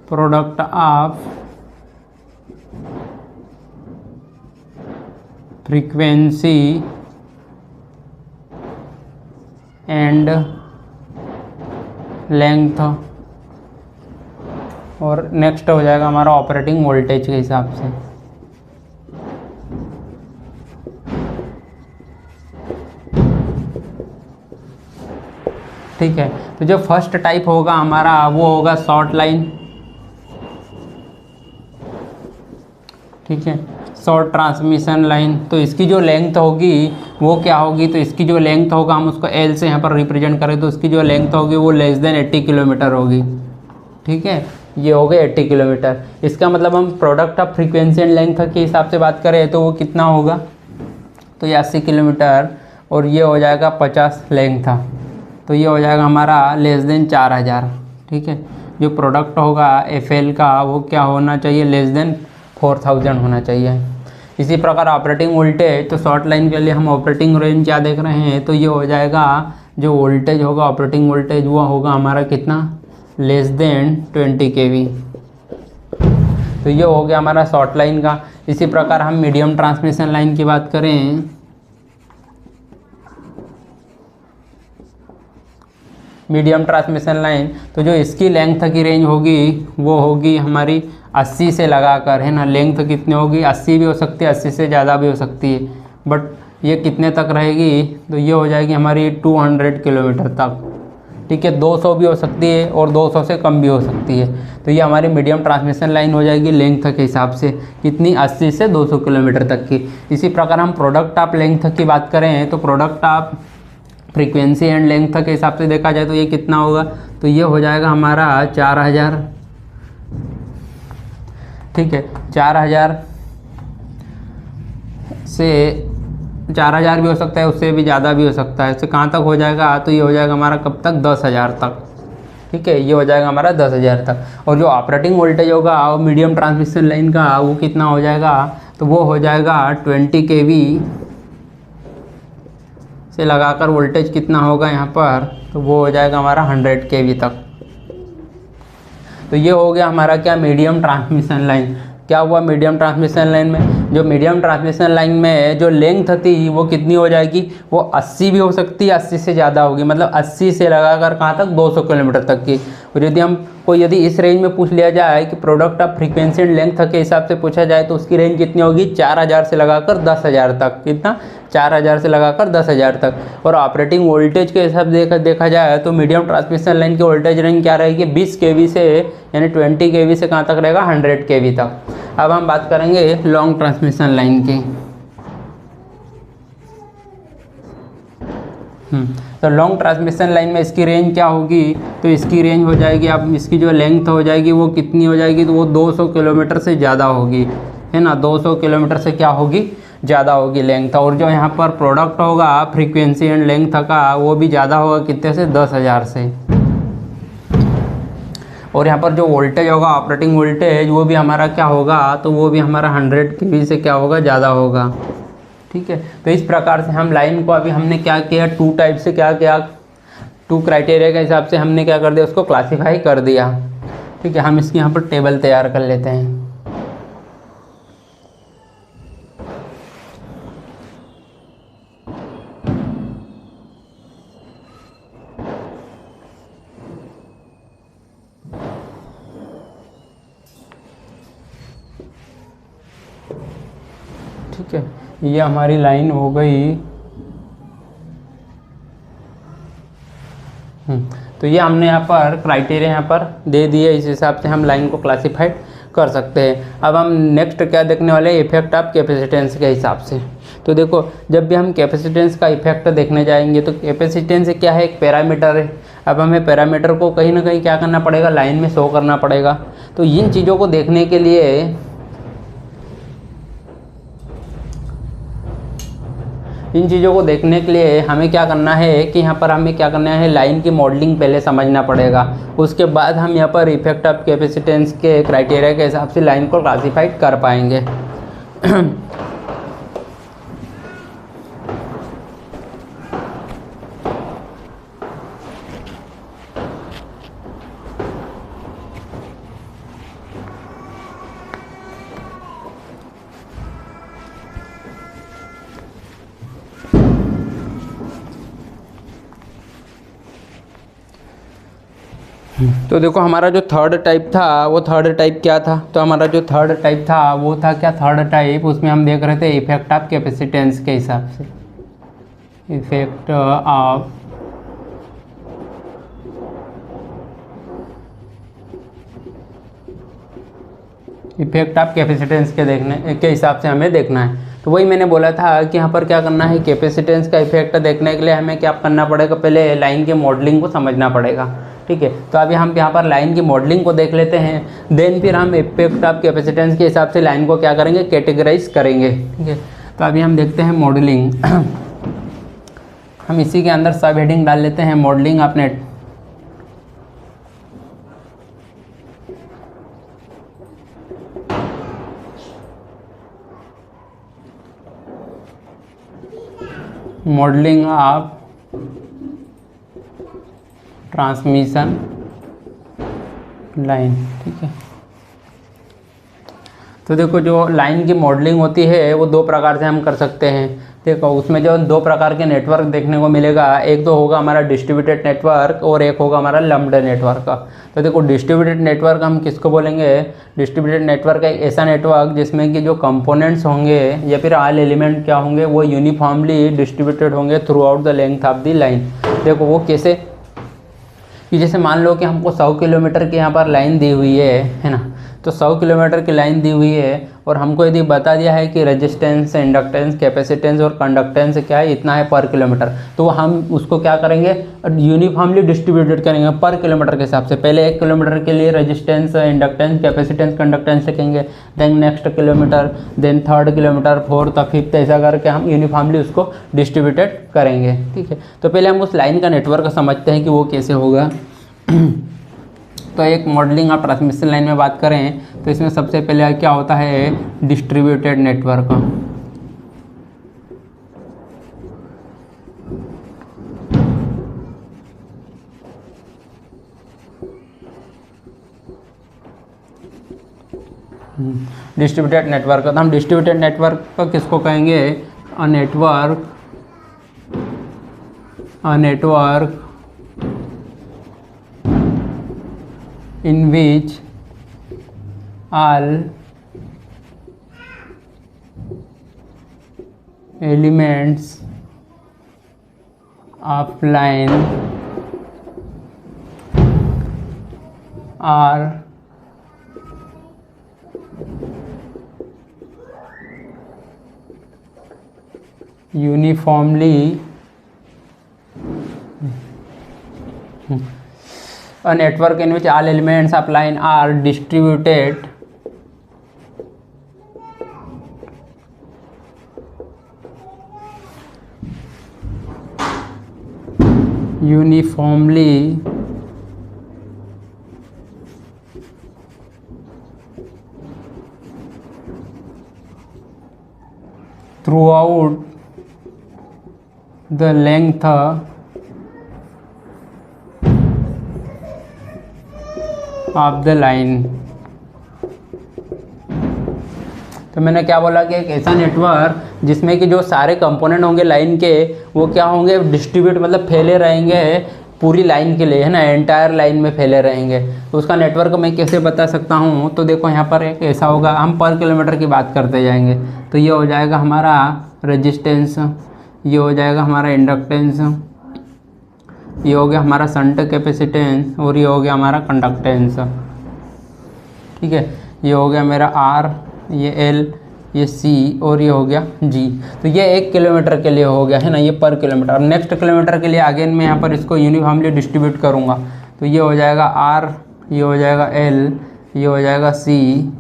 product of frequency and length, और नेक्स्ट हो जाएगा हमारा ऑपरेटिंग वोल्टेज के हिसाब से। ठीक है, तो जो फर्स्ट टाइप होगा हमारा वो होगा शॉर्ट लाइन। ठीक है, शॉर्ट ट्रांसमिशन लाइन। तो इसकी जो लेंथ होगी वो क्या होगी, तो इसकी जो लेंथ होगा हम उसको एल से यहाँ पर रिप्रेजेंट करें तो इसकी जो लेंथ होगी वो लेस देन 80 किलोमीटर होगी। ठीक है, ये हो गए 80 किलोमीटर। इसका मतलब हम product of frequency and length के हिसाब से बात करें तो वो कितना होगा, तो ये 80 किलोमीटर और ये हो जाएगा 50 लेंथ था, तो ये हो जाएगा हमारा लेस देन 4000। ठीक है, जो प्रोडक्ट होगा एफएल का वो क्या होना चाहिए, लेस देन 4000 होना चाहिए। इसी प्रकार ऑपरेटिंग वोल्टेज, तो शॉर्ट लाइन के लिए हम ऑपरेटिंग रेंज क्या देख रहे हैं, तो ये हो जाएगा जो वोल्टेज होगा ऑपरेटिंग वोल्टेज वो होगा हमारा कितना, लेस देन 20 kV। तो ये हो गया हमारा शॉर्ट लाइन का। इसी प्रकार हम मीडियम ट्रांसमिशन लाइन की बात करें, मीडियम ट्रांसमिशन लाइन, तो जो इसकी लेंथ की रेंज होगी वो होगी हमारी 80 से लगाकर, है ना। लेंथ कितनी होगी, 80 भी हो सकती है, 80 से ज़्यादा भी हो सकती है, बट ये कितने तक रहेगी, तो ये हो जाएगी हमारी 200 किलोमीटर तक। ठीक है, 200 भी हो सकती है और 200 से कम भी हो सकती है। तो ये हमारी मीडियम ट्रांसमिशन लाइन हो जाएगी लेंथ के हिसाब से, कितनी, 80 से 200 किलोमीटर तक की। इसी प्रकार हम प्रोडक्ट ऑफ लेंथ की बात करें तो product of frequency and length के हिसाब से देखा जाए तो ये कितना होगा, तो ये हो जाएगा हमारा 4000। ठीक है, 4000 से 4000 भी हो सकता है, उससे भी ज़्यादा भी हो सकता है। इससे कहाँ तक हो जाएगा, तो ये हो जाएगा हमारा कब तक, 10,000 तक। ठीक है, ये हो जाएगा हमारा 10,000 तक। और जो ऑपरेटिंग वोल्टेज होगा मीडियम ट्रांसमिशन लाइन का वो कितना हो जाएगा, तो वो हो जाएगा 20 kV से लगाकर वोल्टेज कितना होगा यहाँ पर, तो वो हो जाएगा हमारा 100 kV तक। तो ये हो गया हमारा क्या, मीडियम ट्रांसमिशन लाइन। क्या हुआ मीडियम ट्रांसमिशन लाइन में, जो मीडियम ट्रांसमिशन लाइन में जो लेंथ थी वो कितनी हो जाएगी, वो 80 भी हो सकती है, 80 से ज़्यादा होगी, मतलब 80 से लगाकर कहाँ तक, 200 किलोमीटर तक की। और यदि इस रेंज में पूछ लिया जाए कि product of frequency and length के हिसाब से पूछा जाए तो उसकी रेंज कितनी होगी, 4000 से लगाकर 10,000 तक। कितना, 4000 से लगाकर 10,000 तक। और ऑपरेटिंग वोल्टेज के हिसाब से देखा जाए तो मीडियम ट्रांसमिशन लाइन की वोल्टेज रेंज क्या रहेगी, 20 kV से, यानी 20 kV से कहाँ तक रहेगा, 100 kV तक। अब हम बात करेंगे लॉन्ग ट्रांसमिशन लाइन की। तो लॉन्ग ट्रांसमिशन लाइन में इसकी रेंज क्या होगी, तो इसकी रेंज हो जाएगी, अब इसकी जो लेंथ हो जाएगी वो कितनी हो जाएगी, तो वो 200 किलोमीटर से ज़्यादा होगी, है ना। 200 किलोमीटर से क्या होगी, ज़्यादा होगी लेंथ। और जो यहाँ पर प्रोडक्ट होगा फ्रीक्वेंसी एंड लेंथ का वो भी ज़्यादा होगा, कितने से, 10,000 से। और यहाँ पर जो वोल्टेज होगा ऑपरेटिंग वोल्टेज वो भी हमारा क्या होगा, तो वो भी हमारा 100 kV से क्या होगा, ज़्यादा होगा। ठीक है, तो इस प्रकार से हम लाइन को अभी हमने क्या किया, 2 टाइप से क्या किया, 2 क्राइटेरिया के हिसाब से हमने क्या कर दिया, उसको क्लासीफाई कर दिया। ठीक है, हम इसकी यहाँ पर टेबल तैयार कर लेते हैं। ठीक है, ये हमारी लाइन हो गई। तो ये हमने यहाँ पर क्राइटेरिया यहाँ पर दे दिए, इस हिसाब से हम लाइन को क्लासिफाइड कर सकते हैं। अब हम नेक्स्ट क्या देखने वाले हैं, इफेक्ट ऑफ कैपेसिटेंस के हिसाब से। तो देखो, जब भी हम कैपेसिटेंस का इफेक्ट देखने जाएंगे तो कैपेसिटेंस क्या है, एक पैरामीटर है। अब हमें पैरामीटर को कहीं ना कहीं क्या करना पड़ेगा, लाइन में शो करना पड़ेगा। तो इन चीज़ों को देखने के लिए हमें क्या करना है कि यहाँ पर हमें क्या करना है, लाइन की मॉडलिंग पहले समझना पड़ेगा। उसके बाद हम यहाँ पर इफेक्ट ऑफ कैपेसिटेंस के क्राइटेरिया के हिसाब से लाइन को क्लासिफाइड कर पाएंगे। तो देखो हमारा जो थर्ड टाइप था वो थर्ड टाइप क्या था, तो हमारा जो थर्ड टाइप था वो था क्या, थर्ड टाइप उसमें हम देख रहे थे इफेक्ट ऑफ कैपेसिटेंस के हिसाब से, इफेक्ट ऑफ कैपेसिटेंस के हिसाब से हमें देखना है। तो वही मैंने बोला था कि यहाँ पर क्या करना है, कैपेसिटेंस का इफेक्ट देखने के लिए हमें क्या करना पड़ेगा, पहले लाइन के मॉडलिंग को समझना पड़ेगा। ठीक है, तो अभी हम यहाँ पर लाइन की मॉडलिंग को देख लेते हैं, देन फिर हम इफेक्ट ऑफ कैपेसिटेंस के हिसाब से लाइन को क्या करेंगे, कैटेगराइज करेंगे। ठीक है, तो अभी हम देखते हैं मॉडलिंग। हम इसी के अंदर सब हेडिंग डाल लेते हैं, modelling of net. Modelling of transmission line. ठीक है, तो देखो जो लाइन की मॉडलिंग होती है वो दो प्रकार से हम कर सकते हैं। देखो उसमें जो दो प्रकार के नेटवर्क देखने को मिलेगा, एक तो होगा हमारा डिस्ट्रीब्यूटेड नेटवर्क और एक होगा हमारा लम्प्ड नेटवर्क का। तो देखो डिस्ट्रीब्यूटेड नेटवर्क हम किसको बोलेंगे, डिस्ट्रीब्यूटेड नेटवर्क एक ऐसा नेटवर्क जिसमें कि जो कंपोनेंट्स होंगे या फिर ऑल एलिमेंट क्या होंगे, वो यूनिफॉर्मली डिस्ट्रीब्यूटेड होंगे through out the length of the line. देखो वो कैसे, कि जैसे मान लो कि हमको 100 किलोमीटर की यहाँ पर लाइन दी हुई है ना, तो 100 किलोमीटर की लाइन दी हुई है और हमको यदि बता दिया है कि रेजिस्टेंस, इंडक्टेंस, कैपेसिटेंस और कंडक्टेंस क्या है, इतना है पर किलोमीटर, तो हम उसको क्या करेंगे, यूनिफॉर्मली डिस्ट्रीब्यूटेड करेंगे पर किलोमीटर के हिसाब से। पहले 1 किलोमीटर के लिए रेजिस्टेंस, इंडक्टेंस, कैपेसिटेंस, कंडक्टेंस लिखेंगे, then next kilometre, then third kilometre, fourth, fifth, ऐसा करके हम यूनिफॉर्मली उसको डिस्ट्रीब्यूटेड करेंगे। ठीक है, तो पहले हम उस लाइन का नेटवर्क समझते हैं कि वो कैसे होगा। तो एक मॉडलिंग ऑफ ट्रांसमिशन लाइन में बात करें तो इसमें सबसे पहले क्या होता है, डिस्ट्रीब्यूटेड नेटवर्क। डिस्ट्रीब्यूटेड नेटवर्क, तो हम डिस्ट्रीब्यूटेड नेटवर्क किसको कहेंगे, a network in which all elements of line are uniformly a network in which all elements of line are distributed uniformly throughout the length of the line. तो मैंने क्या बोला कि एक ऐसा नेटवर्क जिसमें कि जो सारे कंपोनेंट होंगे लाइन के वो क्या होंगे, डिस्ट्रीब्यूट मतलब फैले रहेंगे पूरी लाइन के लिए, है ना, एंटायर लाइन में फैले रहेंगे। तो उसका नेटवर्क मैं कैसे बता सकता हूँ, तो देखो यहाँ पर एक ऐसा होगा, हम पर किलोमीटर की बात करते जाएंगे, तो ये हो जाएगा हमारा रेजिस्टेंस, ये हो जाएगा हमारा इंडक्टेंस, ये हो गया हमारा शंट कैपेसिटेंस और ये हो गया हमारा कंडक्टेंस। ठीक है, ये हो गया मेरा आर, ये एल, ये सी और ये हो गया जी। तो ये 1 किलोमीटर के लिए हो गया, है ना, ये पर किलोमीटर। अब नेक्स्ट किलोमीटर के लिए अगेन मैं यहाँ पर इसको यूनिफॉर्मली डिस्ट्रीब्यूट करूँगा, तो ये हो जाएगा आर, ये हो जाएगा एल, ये हो जाएगा सी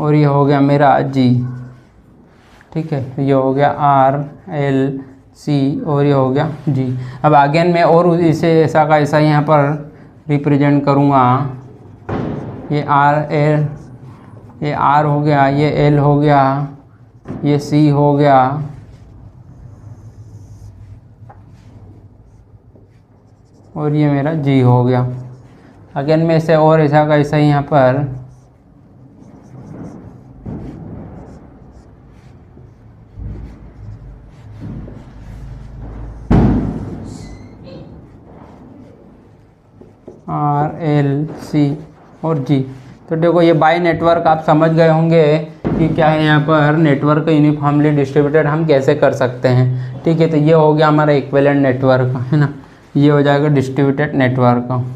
और ये हो गया मेरा जी। ठीक है, ये हो गया आर, एल, सी और ये हो गया जी। अब अगेन मैं और इसे ऐसा का ऐसा यहाँ पर रिप्रेजेंट करूँगा, ये आर हो गया, ये एल हो गया, ये सी हो गया और ये मेरा जी हो गया। अगेन मैं इसे और ऐसा का ऐसा यहाँ पर RLC और G। तो देखो ये बाई नेटवर्क आप समझ गए होंगे कि क्या है, यहाँ पर नेटवर्क यूनिफॉर्मली डिस्ट्रीब्यूटेड हम कैसे कर सकते हैं। ठीक है, तो ये हो गया हमारा इक्विवेलेंट नेटवर्क, है ना, ये हो जाएगा डिस्ट्रीब्यूटेड नेटवर्क।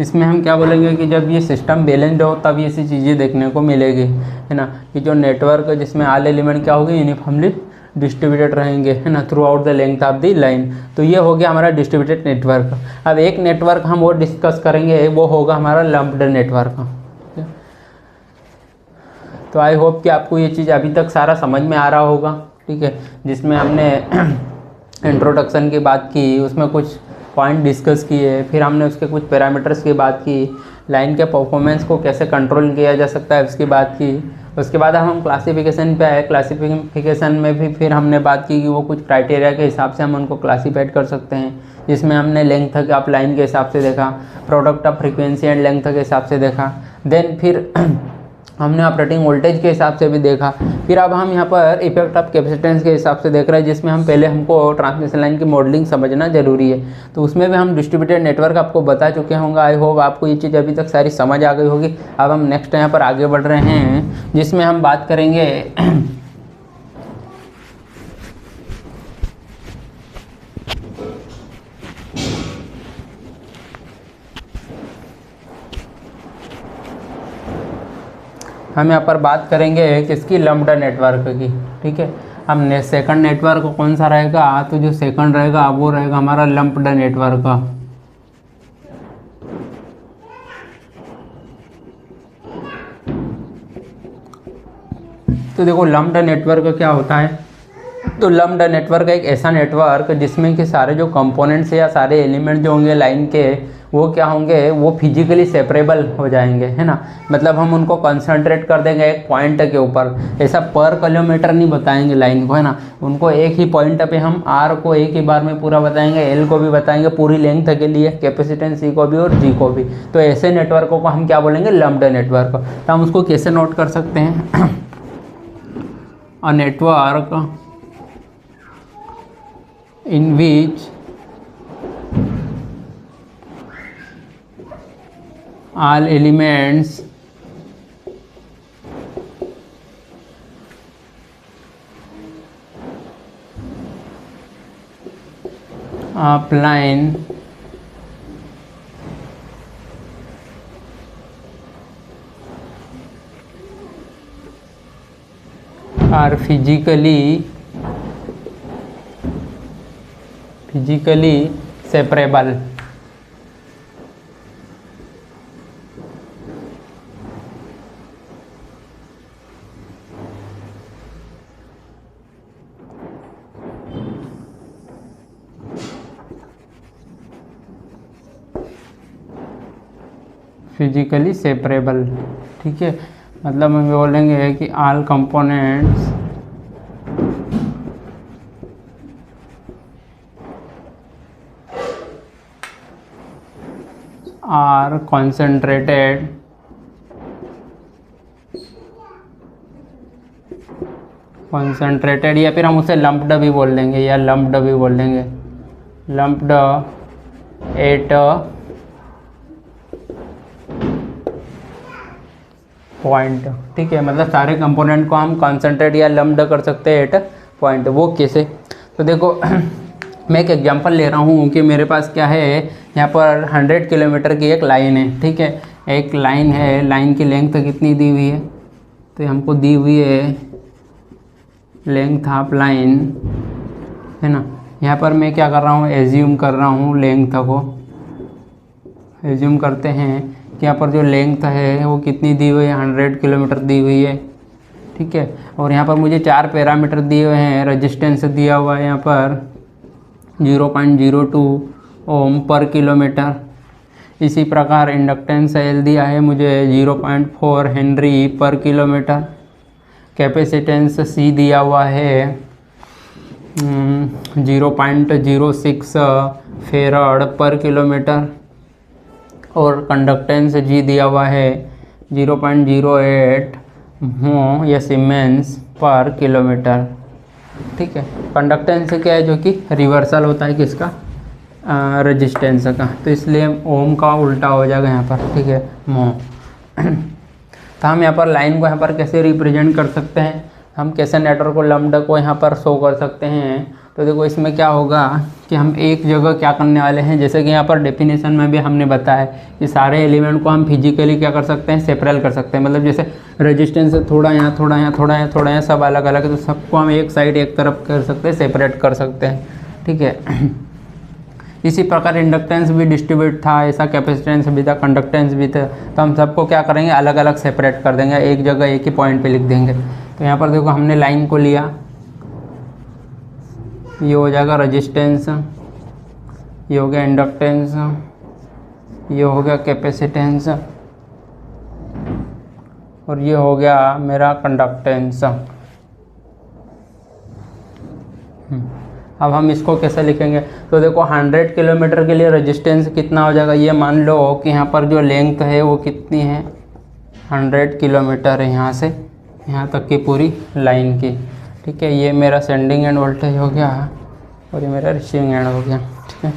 इसमें हम क्या बोलेंगे कि जब ये सिस्टम बैलेंस्ड हो तब ये ऐसी चीज़ें देखने को मिलेगी, है ना, कि जो नेटवर्क जिसमें ऑल एलिमेंट क्या होगी, यूनिफॉर्मली डिस्ट्रीब्यूटेड रहेंगे, है ना, through out the length of the line. तो ये हो गया हमारा डिस्ट्रीब्यूटेड नेटवर्क। अब एक नेटवर्क हम और डिस्कस करेंगे, वो होगा हमारा लम्प्ड नेटवर्क। तो आई होप कि आपको ये चीज़ अभी तक सारा समझ में आ रहा होगा। ठीक है, जिसमें हमने इंट्रोडक्शन की बात की, उसमें कुछ पॉइंट डिस्कस किए, फिर हमने उसके कुछ पैरामीटर्स की बात की, लाइन के परफॉर्मेंस को कैसे कंट्रोल किया जा सकता है उसकी बात की। उसके बाद हम क्लासिफिकेशन पे आए। क्लासिफिकेशन में भी फिर हमने बात की कि वो कुछ क्राइटेरिया के हिसाब से हम उनको क्लासीफाइड कर सकते हैं, जिसमें हमने लेंथ ऑफ लाइन के हिसाब से देखा, product of frequency and length के हिसाब से देखा, देन फिर हमने ऑपरेटिंग वोल्टेज के हिसाब से भी देखा। फिर अब हम यहाँ पर इफेक्ट ऑफ कैपेसिटेंस के हिसाब से देख रहे हैं, जिसमें हम पहले हमको ट्रांसमिशन लाइन की मॉडलिंग समझना जरूरी है। तो उसमें भी हम डिस्ट्रीब्यूटेड नेटवर्क आपको बता चुके होंगे। आई होप आपको ये चीज़ अभी तक सारी समझ आ गई होगी। अब हम नेक्स्ट यहाँ पर आगे बढ़ रहे हैं, जिसमें हम बात करेंगे हम यहाँ पर बात करेंगे किसकी, लम्प्ड नेटवर्क की। ठीक है, हमने सेकंड नेटवर्क कौन सा रहेगा, तो जो सेकंड रहेगा वो रहेगा हमारा लम्प्ड नेटवर्क का। तो देखो लम्प्ड नेटवर्क क्या होता है। तो लम्प्ड नेटवर्क एक ऐसा नेटवर्क जिसमें कि सारे जो कंपोनेंट्स या सारे एलिमेंट जो होंगे लाइन के, वो क्या होंगे, वो फिजिकली सेपरेबल हो जाएंगे, है ना। मतलब हम उनको कंसंट्रेट कर देंगे एक पॉइंट के ऊपर, ऐसा पर किलोमीटर नहीं बताएंगे लाइन को, है ना। उनको एक ही पॉइंट पे हम आर को एक ही बार में पूरा बताएंगे, एल को भी बताएंगे पूरी लेंथ के लिए, कैपेसिटेंस सी को भी और जी को भी। तो ऐसे नेटवर्कों को हम क्या बोलेंगे, लम्प्ड नेटवर्क। तो हम उसको कैसे नोट कर सकते हैं, a network in which all elements of line are physically separable। Physically separable. ठीक है, मतलब हम बोलेंगे कि ऑल कंपोनेंट्स आर कॉन्सेंट्रेटेड या फिर हम उसे लम्प्ड भी बोल देंगे, या लम्प्ड भी बोल देंगे, लम्प्ड एट पॉइंट। ठीक है, मतलब सारे कंपोनेंट को हम कॉन्सेंट्रेट या लम्प्ड कर सकते हैं एट पॉइंट। वो कैसे, तो देखो मैं एक एग्जांपल ले रहा हूँ कि मेरे पास क्या है, यहाँ पर 100 किलोमीटर की एक लाइन है। ठीक है, एक लाइन है, लाइन की लेंथ कितनी दी हुई है, तो हमको दी हुई है लेंथ ऑफ लाइन, है ना। यहाँ पर मैं क्या कर रहा हूँ, एज्यूम कर रहा हूँ लेंथ को, एज्यूम करते हैं कि यहाँ पर जो लेंथ है वो कितनी दी हुई है, 100 किलोमीटर दी हुई है। ठीक है, और यहाँ पर मुझे 4 पैरामीटर दिए हुए हैं। रेजिस्टेंस दिया हुआ है यहाँ पर 0.02 ओम पर किलोमीटर। इसी प्रकार इंडक्टेंस एल दिया है मुझे 0.4 हेनरी पर किलोमीटर। कैपेसिटेंस सी दिया हुआ है 0.06 फेराड पर किलोमीटर, और कंडक्टेंस जी दिया हुआ है 0.08 मोह या सीमेंस पर किलोमीटर। ठीक है, कंडक्टेंस क्या है, जो कि रिवर्सल होता है किसका, रेजिस्टेंस का, तो इसलिए ओम का उल्टा हो जाएगा यहाँ पर, ठीक है, मोह। तो हम यहाँ पर लाइन को यहाँ पर कैसे रिप्रेजेंट कर सकते हैं, हम कैसे नेटवर्क को लंबड को यहाँ पर शो कर सकते हैं। तो देखो इसमें क्या होगा कि हम एक जगह क्या करने वाले हैं, जैसे कि यहाँ पर डेफिनेशन में भी हमने बताया कि सारे एलिमेंट को हम फिजिकली क्या कर सकते हैं, सेपरेट कर सकते हैं। मतलब जैसे रेजिस्टेंस थोड़ा यहाँ थोड़ा यहाँ थोड़ा यहाँ थोड़ा यहाँ सब अलग अलग है, तो सबको हम एक साइड एक तरफ कर सकते हैं, सेपरेट कर सकते हैं, ठीक है। इसी प्रकार इंडक्टेंस भी डिस्ट्रीब्यूट था, ऐसा कैपेसिटेंस भी था, कंडक्टेंस भी था। तो हम सबको क्या करेंगे, अलग अलग सेपरेट कर देंगे, एक जगह एक ही पॉइंट पे लिख देंगे। तो यहाँ पर देखो हमने लाइन को लिया, ये हो जाएगा रेजिस्टेंस, ये हो गया इंडक्टेंस, ये हो गया कैपेसिटेंस, और ये हो गया मेरा कंडक्टेंस। अब हम इसको कैसे लिखेंगे, तो देखो 100 किलोमीटर के लिए रेजिस्टेंस कितना हो जाएगा, ये मान लो कि यहाँ पर जो लेंथ है वो कितनी है, 100 किलोमीटर है यहाँ से यहाँ तक की पूरी लाइन की, ठीक है। ये मेरा सेंडिंग एंड वोल्टेज हो गया और ये मेरा रिसीविंग एंड हो गया, ठीक है।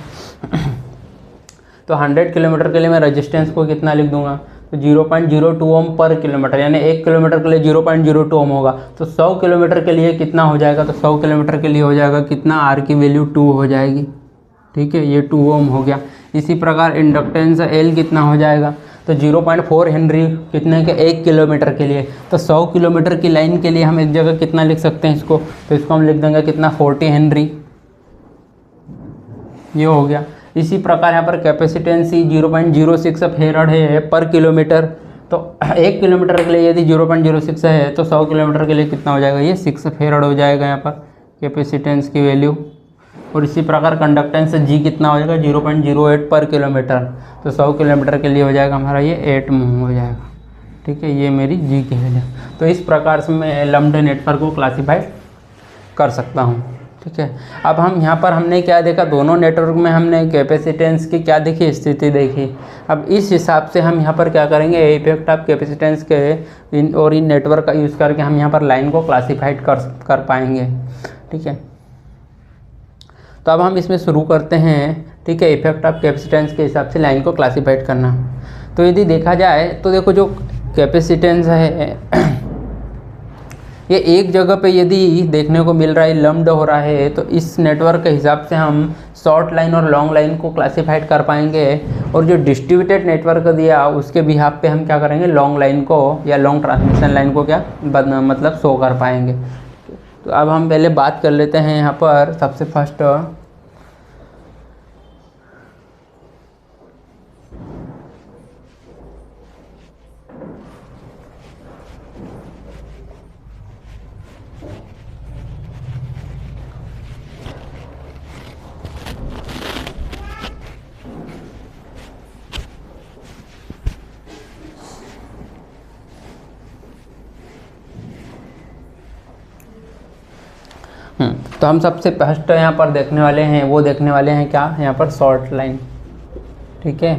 तो 100 किलोमीटर के लिए मैं रेजिस्टेंस को कितना लिख दूंगा, तो 0.02 ओम पर किलोमीटर, यानी 1 किलोमीटर के लिए 0.02 ओम होगा। तो 100 किलोमीटर के लिए कितना हो जाएगा, तो 100 किलोमीटर के लिए हो जाएगा कितना, आर की वैल्यू 2 हो जाएगी, ठीक है, ये 2 ओम हो गया। इसी प्रकार इंडक्टेंस एल कितना हो जाएगा, तो 0.4 हेनरी कितने के, 1 किलोमीटर के लिए। तो 100 किलोमीटर की लाइन के लिए हम एक जगह कितना लिख सकते हैं इसको, तो इसको हम लिख देंगे कितना, 40 हेनरी, ये हो गया। इसी प्रकार यहाँ पर कैपेसिटेंस 0.06 फेराड है पर किलोमीटर। तो 1 किलोमीटर के लिए यदि 0.06 है तो 100 किलोमीटर के लिए कितना हो जाएगा, ये 6 फेराड हो जाएगा यहाँ पर कैपेसिटेंस की वैल्यू। और इसी प्रकार कंडक्टेंस जी कितना हो जाएगा, 0.08 पर किलोमीटर। तो 100 किलोमीटर के लिए हो जाएगा हमारा ये 8 मोह हो जाएगा, ठीक है, ये मेरी जी की वैल्यू। तो इस प्रकार से मैं लम्प्ड नेटवर्क को क्लासीफाई कर सकता हूँ, ठीक है। अब हम यहाँ पर हमने क्या देखा, दोनों नेटवर्क में हमने कैपेसिटेंस की क्या देखी, स्थिति देखी। अब इस हिसाब से हम यहाँ पर क्या करेंगे, इफेक्ट ऑफ कैपेसिटेंस के इन नेटवर्क का यूज़ करके हम यहाँ पर लाइन को क्लासीफाइड कर पाएंगे, ठीक है। तो अब हम इसमें शुरू करते हैं, ठीक है, इफेक्ट ऑफ कैपेसिटेंस के हिसाब से लाइन को क्लासीफाइड करना। तो यदि देखा जाए तो देखो जो कैपेसिटेंस है ये एक जगह पे यदि देखने को मिल रहा है, लम्प्ड हो रहा है, तो इस नेटवर्क के हिसाब से हम शॉर्ट लाइन और लॉन्ग लाइन को क्लासीफाइड कर पाएंगे। और जो डिस्ट्रीब्यूटेड नेटवर्क दिया उसके बिहाफ पे हम क्या करेंगे, लॉन्ग लाइन को या लॉन्ग ट्रांसमिशन लाइन को क्या मतलब शो कर पाएंगे। तो अब हम पहले बात कर लेते हैं यहाँ पर सबसे फर्स्ट तो हम सबसे फर्स्ट यहाँ पर देखने वाले हैं, वो देखने वाले हैं क्या, यहाँ पर शॉर्ट लाइन, ठीक है।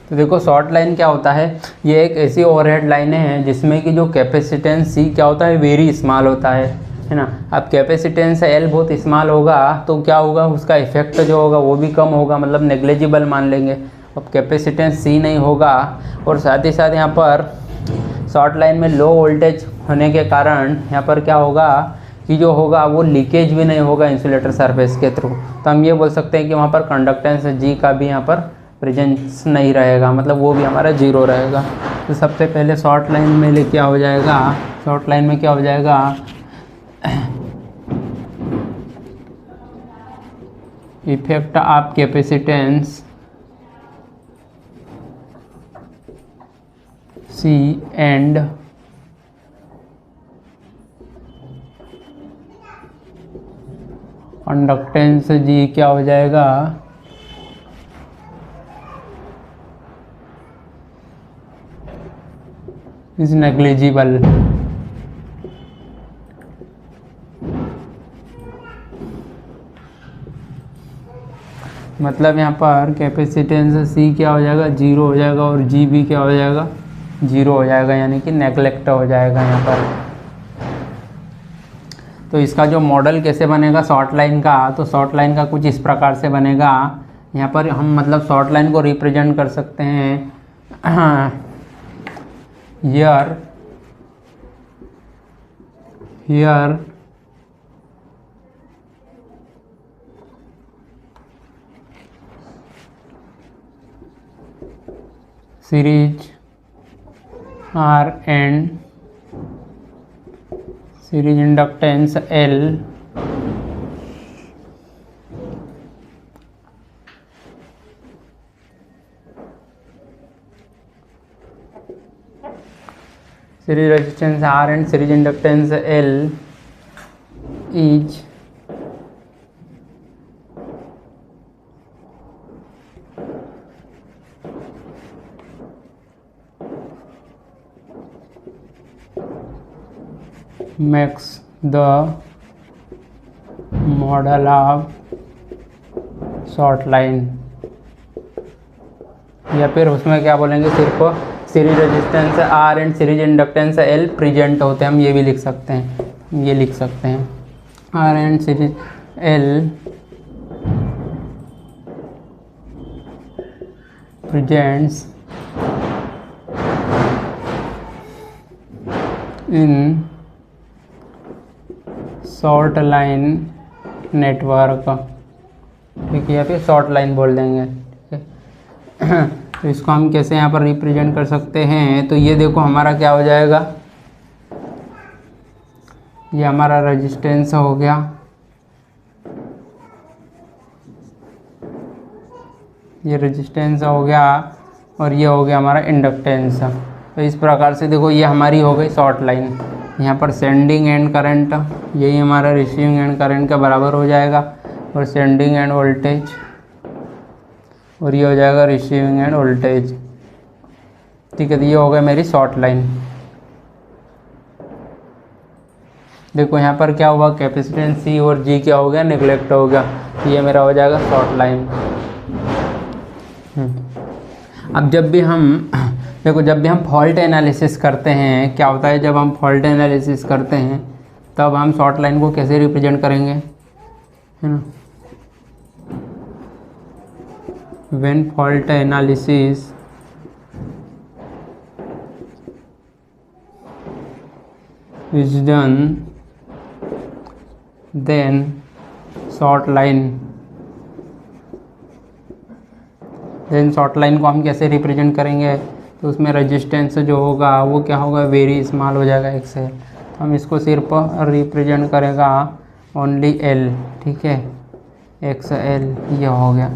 तो देखो शॉर्ट लाइन क्या होता है, ये एक ऐसी ओवरहेड लाइनें हैं जिसमें कि जो कैपेसिटेंस सी क्या होता है, वेरी स्मॉल होता है ना। अब कैपेसिटेंस एल बहुत स्मॉल होगा तो क्या होगा, उसका इफेक्ट जो होगा वो भी कम होगा, मतलब नेग्लिजिबल मान लेंगे। अब कैपेसिटेंस सी नहीं होगा और साथ ही साथ यहाँ पर शॉर्ट लाइन में लो वोल्टेज होने के कारण यहाँ पर क्या होगा कि जो होगा वो लीकेज भी नहीं होगा इंसुलेटर सरफेस के थ्रू। तो हम ये बोल सकते हैं कि वहाँ पर कंडक्टेंस जी का भी यहाँ पर प्रेजेंस नहीं रहेगा, मतलब वो भी हमारा जीरो रहेगा। तो सबसे पहले शॉर्ट लाइन में क्या हो जाएगा, शॉर्ट लाइन में क्या हो जाएगा, effect of capacitance C and conductance G क्या हो जाएगा, इज नेग्लिजिबल। मतलब यहाँ पर कैपेसिटेंस सी क्या हो जाएगा, जीरो हो जाएगा और जी भी क्या हो जाएगा, जीरो हो जाएगा, यानी कि नेग्लेक्ट हो जाएगा यहाँ पर। तो इसका जो मॉडल कैसे बनेगा शॉर्ट लाइन का, तो शॉर्ट लाइन का कुछ इस प्रकार से बनेगा। यहाँ पर हम मतलब शॉर्ट लाइन को रिप्रेजेंट कर सकते हैं here series R and series inductance L series resistance R and series inductance L is makes the model of short line, या फिर उसमें क्या बोलेंगे, सिर्फ series resistance are and series inductance L present होते हैं। हम ये भी लिख सकते हैं, ये लिख सकते हैं R and series L presents in short line network, ठीक है, या फिर शॉर्ट लाइन बोल देंगे, ठीक है। तो इसको हम कैसे यहाँ पर रिप्रेजेंट कर सकते हैं, तो ये देखो हमारा क्या हो जाएगा, ये हमारा रेजिस्टेंस हो गया, ये रेजिस्टेंस हो गया, और ये हो गया हमारा इंडक्टेंस। तो इस प्रकार से देखो ये हमारी हो गई शॉर्ट लाइन। यहाँ पर सेंडिंग एंड करंट यही हमारा रिसीविंग एंड करंट का बराबर हो जाएगा, और सेंडिंग एंड वोल्टेज, और ये हो जाएगा रिसीविंग एंड वोल्टेज, ठीक है। तो ये हो गया मेरी शॉर्ट लाइन। देखो यहाँ पर क्या हुआ, कैपेसिटेंस C और G क्या हो गया, नेग्लेक्ट हो गया, तो ये मेरा हो जाएगा शॉर्ट लाइन। अब जब भी हम देखो, जब भी हम फॉल्ट एनालिसिस करते हैं, क्या होता है, जब हम फॉल्ट एनालिसिस करते हैं तब हम शॉर्ट लाइन को कैसे रिप्रेजेंट करेंगे, है ना। When fault analysis is done, then short line को हम कैसे रिप्रेजेंट करेंगे, तो उसमें रेजिस्टेंस जो होगा वो क्या होगा, वेरी स्मॉल हो जाएगा XL। तो हम इसको सिर्फ रिप्रेजेंट करेगा ओनली L, ठीक है, XL, ये हो गया।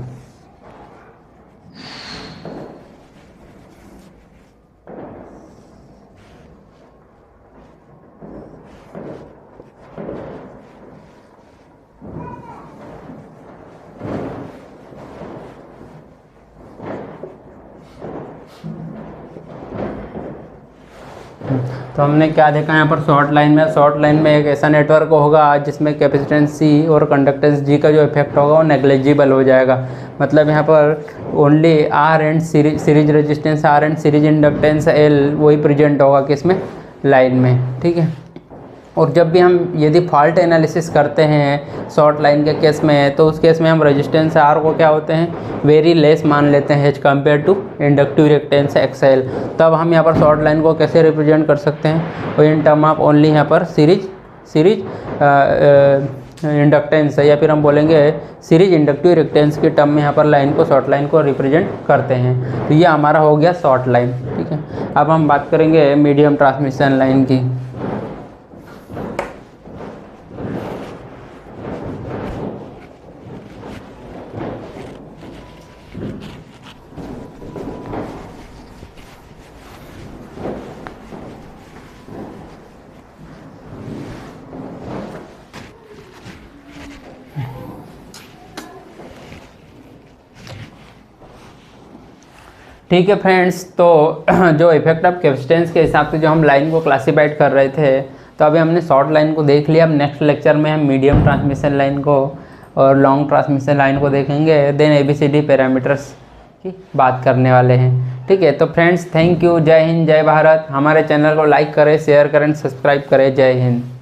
तो हमने क्या देखा यहाँ पर शॉर्ट लाइन में एक ऐसा नेटवर्क होगा जिसमें कैपेसिटेंस C और कंडक्टेंस G का जो इफेक्ट होगा वो नेग्लिजिबल हो जाएगा। मतलब यहाँ पर only R and series resistance R and series inductance L वही प्रेजेंट होगा किसमें, लाइन में, ठीक है। और जब भी हम यदि फॉल्ट एनालिसिस करते हैं शॉर्ट लाइन के केस में, तो उस केस में हम रेजिस्टेंस R को क्या होते हैं, वेरी लेस मान लेते हैं as compare to inductive reactance XL। तब हम यहाँ पर शॉर्ट लाइन को कैसे रिप्रेजेंट कर सकते हैं, और इन टर्म ऑफ ओनली यहाँ पर सीरीज इंडक्टेंस, या फिर हम बोलेंगे सीरीज इंडक्टिव रिएक्टेंस के टर्म में यहाँ पर लाइन को, शॉर्ट लाइन को रिप्रेजेंट करते हैं। तो ये हमारा हो गया शॉर्ट लाइन, ठीक है। अब हम बात करेंगे मीडियम ट्रांसमिशन लाइन की। ठीक है फ्रेंड्स, तो जो इफेक्ट ऑफ कैपेसिटेंस के हिसाब से जो हम लाइन को क्लासीफाइड कर रहे थे, तो अभी हमने शॉर्ट लाइन को देख लिया। अब नेक्स्ट लेक्चर में हम मीडियम ट्रांसमिशन लाइन को और लॉन्ग ट्रांसमिशन लाइन को देखेंगे, देन ABCD पैरामीटर्स की बात करने वाले हैं। ठीक है, तो फ्रेंड्स थैंक यू, जय हिंद, जय भारत। हमारे चैनल को लाइक करें, शेयर करें, सब्सक्राइब करें। जय हिंद।